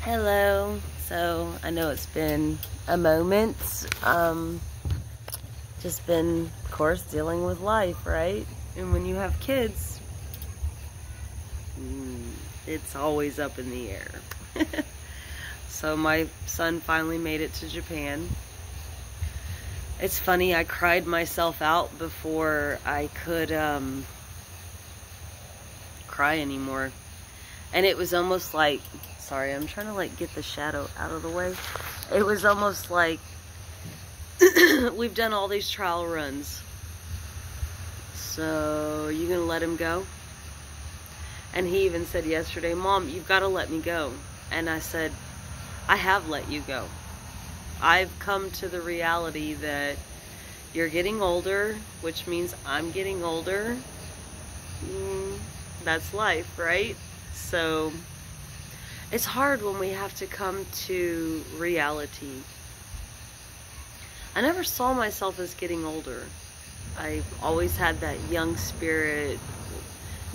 Hello. So I know it's been a moment. Just been, of course, dealing with life, right? And when you have kids, it's always up in the air. So my son finally made it to Japan. It's funny, I cried myself out before I could cry anymore. And it was almost like, sorry, I'm trying to get the shadow out of the way. It was almost like we've done all these trial runs. So you gonna let him go? And he even said yesterday, Mom, you've got to let me go. And I said, I have let you go. I've come to the reality that you're getting older, which means I'm getting older. That's life, right? So it's hard when we have to come to reality. I never saw myself as getting older. I've always had that young spirit,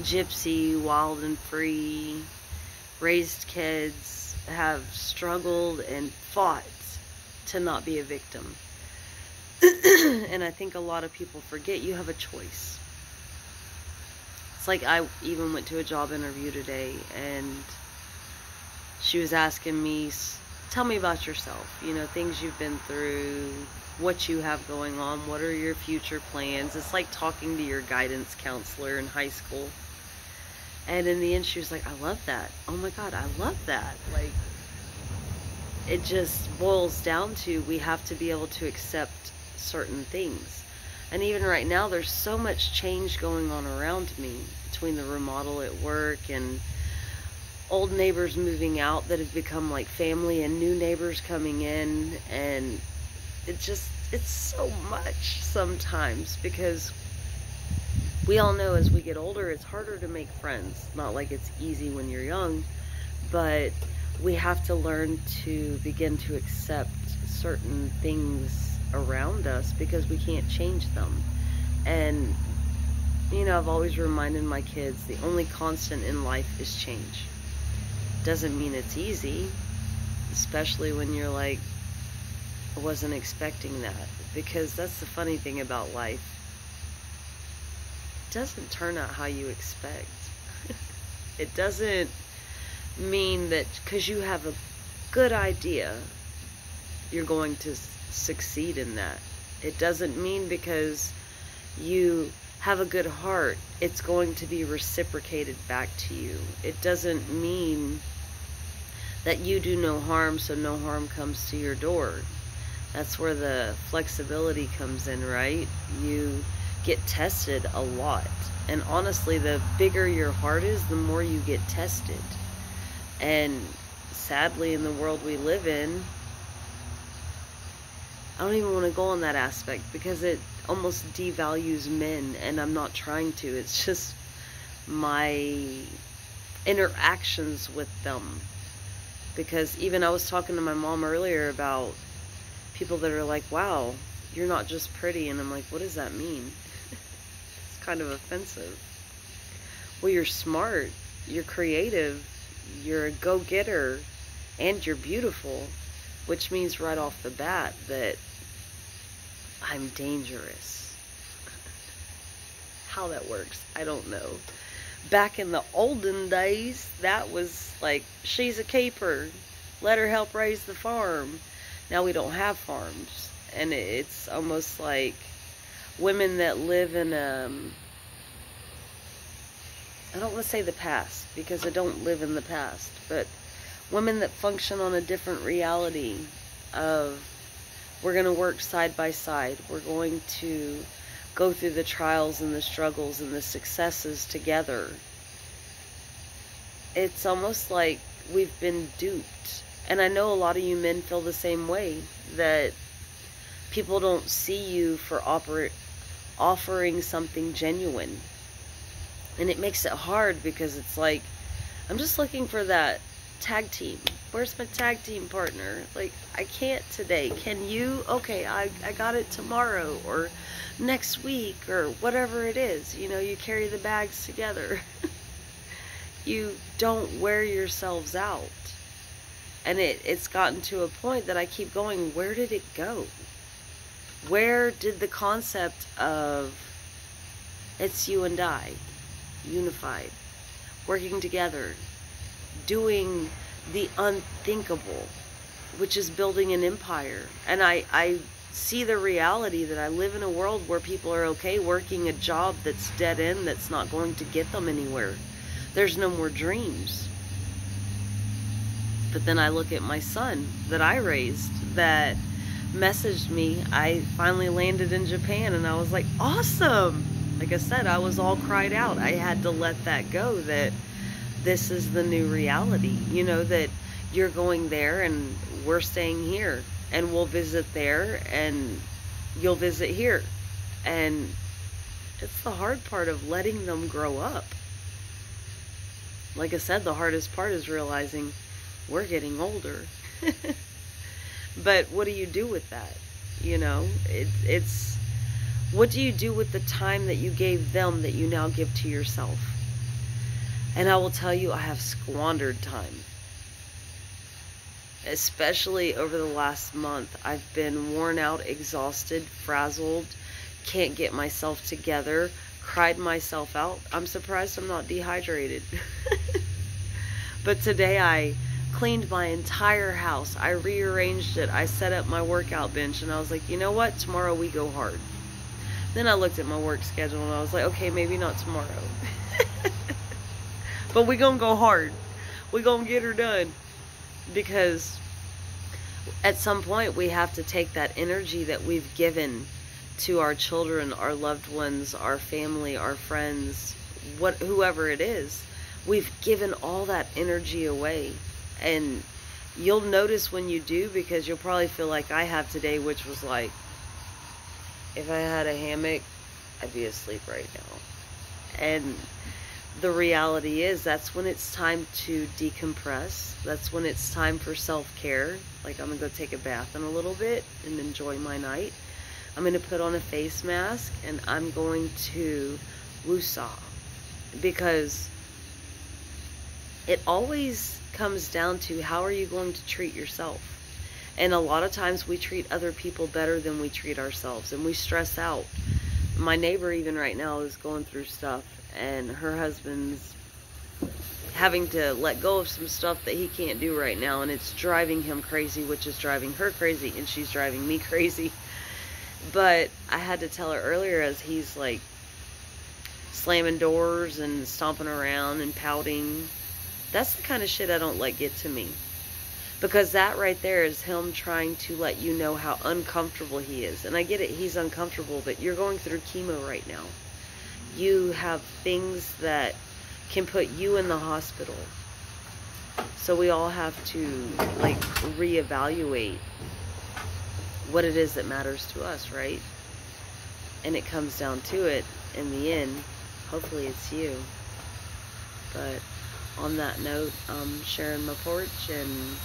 gypsy, wild and free, raised kids, have struggled and fought to not be a victim. And I think a lot of people forget you have a choice. It's like I even went to a job interview today and she was asking me, tell me about yourself, you know, things you've been through, what you have going on, what are your future plans. It's like talking to your guidance counselor in high school. And in the end, she was like, I love that. Oh my God, I love that. Like, it just boils down to we have to be able to accept certain things. And even right now, there's so much change going on around me between the remodel at work and old neighbors moving out that have become like family and new neighbors coming in. And it's so much sometimes because we all know as we get older, it's harder to make friends. Not like it's easy when you're young, but we have to learn to begin to accept certain things around us because we can't change them. And, you know, I've always reminded my kids, the only constant in life is change. Doesn't mean it's easy, especially when you're like, I wasn't expecting that. Because that's the funny thing about life. It doesn't turn out how you expect. It doesn't mean that because you have a good idea, you're going to succeed in that. It doesn't mean because you have a good heart, it's going to be reciprocated back to you. It doesn't mean that you do no harm, so no harm comes to your door. That's where the flexibility comes in, right? You get tested a lot. And honestly, the bigger your heart is, the more you get tested. And sadly, in the world we live in, I don't even want to go on that aspect because it almost devalues men, and I'm not trying to. It's just my interactions with them. Because even I was talking to my mom earlier about people that are like, wow, you're not just pretty. And I'm like, what does that mean? It's kind of offensive. Well, you're smart, you're creative, you're a go-getter, and you're beautiful, which means right off the bat that I'm dangerous. How that works, I don't know. Back in the olden days, that was like, she's a keeper, let her help raise the farm. Now we don't have farms, and it's almost like women that live in I don't want to say the past, because I don't live in the past, but women that function on a different reality of, we're going to work side by side. We're going to go through the trials and the struggles and the successes together. It's almost like we've been duped. And I know a lot of you men feel the same way, that people don't see you for offering something genuine. And it makes it hard because it's like, I'm just looking for that tag team. Where's my tag team partner? Like, I can't today. Can you? Okay, I got it tomorrow or next week or whatever it is. You know, you carry the bags together. You don't wear yourselves out. And it's gotten to a point that I keep going, where did it go? Where did the concept of it's you and I, unified, working together, doing the unthinkable, which is building an empire? And I see the reality that I live in a world where people are okay working a job that's dead end, that's not going to get them anywhere. There's no more dreams. But then I look at my son that I raised that messaged me. I finally landed in Japan, and I was like, awesome. Like I said, I was all cried out. I had to let that go, that this is the new reality. You know, that you're going there and we're staying here, and we'll visit there and you'll visit here. And it's the hard part of letting them grow up. Like I said, the hardest part is realizing we're getting older. But what do you do with that? You know, it's what do you do with the time that you gave them that you now give to yourself? And I will tell you, I have squandered time. Especially over the last month. I've been worn out, exhausted, frazzled, can't get myself together, cried myself out. I'm surprised I'm not dehydrated. But today I cleaned my entire house. I rearranged it. I set up my workout bench, and I was like, you know what? Tomorrow we go hard. Then I looked at my work schedule and I was like, okay, maybe not tomorrow. But we gonna go hard. We gonna get her done. Because at some point we have to take that energy that we've given to our children, our loved ones, our family, our friends, whoever it is. We've given all that energy away. And you'll notice when you do, because you'll probably feel like I have today, which was like, if I had a hammock, I'd be asleep right now. And the reality is, that's when it's time to decompress. That's when it's time for self-care. Like, I'm gonna go take a bath in a little bit and enjoy my night. I'm gonna put on a face mask and I'm going to woosah, because it always comes down to, how are you going to treat yourself? And a lot of times we treat other people better than we treat ourselves, and we stress out. My neighbor even right now is going through stuff, and her husband's having to let go of some stuff that he can't do right now, and it's driving him crazy, which is driving her crazy, and she's driving me crazy. But I had to tell her earlier, as he's like slamming doors and stomping around and pouting, that's the kind of shit I don't let get to me. Because that right there is him trying to let you know how uncomfortable he is. And I get it, he's uncomfortable, but you're going through chemo right now. You have things that can put you in the hospital. So we all have to, like, reevaluate what it is that matters to us, right? And it comes down to it, in the end, hopefully it's you. But on that note, I'm sharing my porch and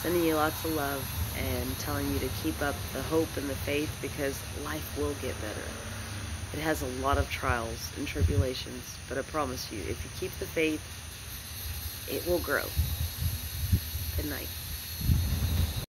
sending you lots of love and telling you to keep up the hope and the faith, because life will get better. It has a lot of trials and tribulations, but I promise you, if you keep the faith, it will grow. Good night.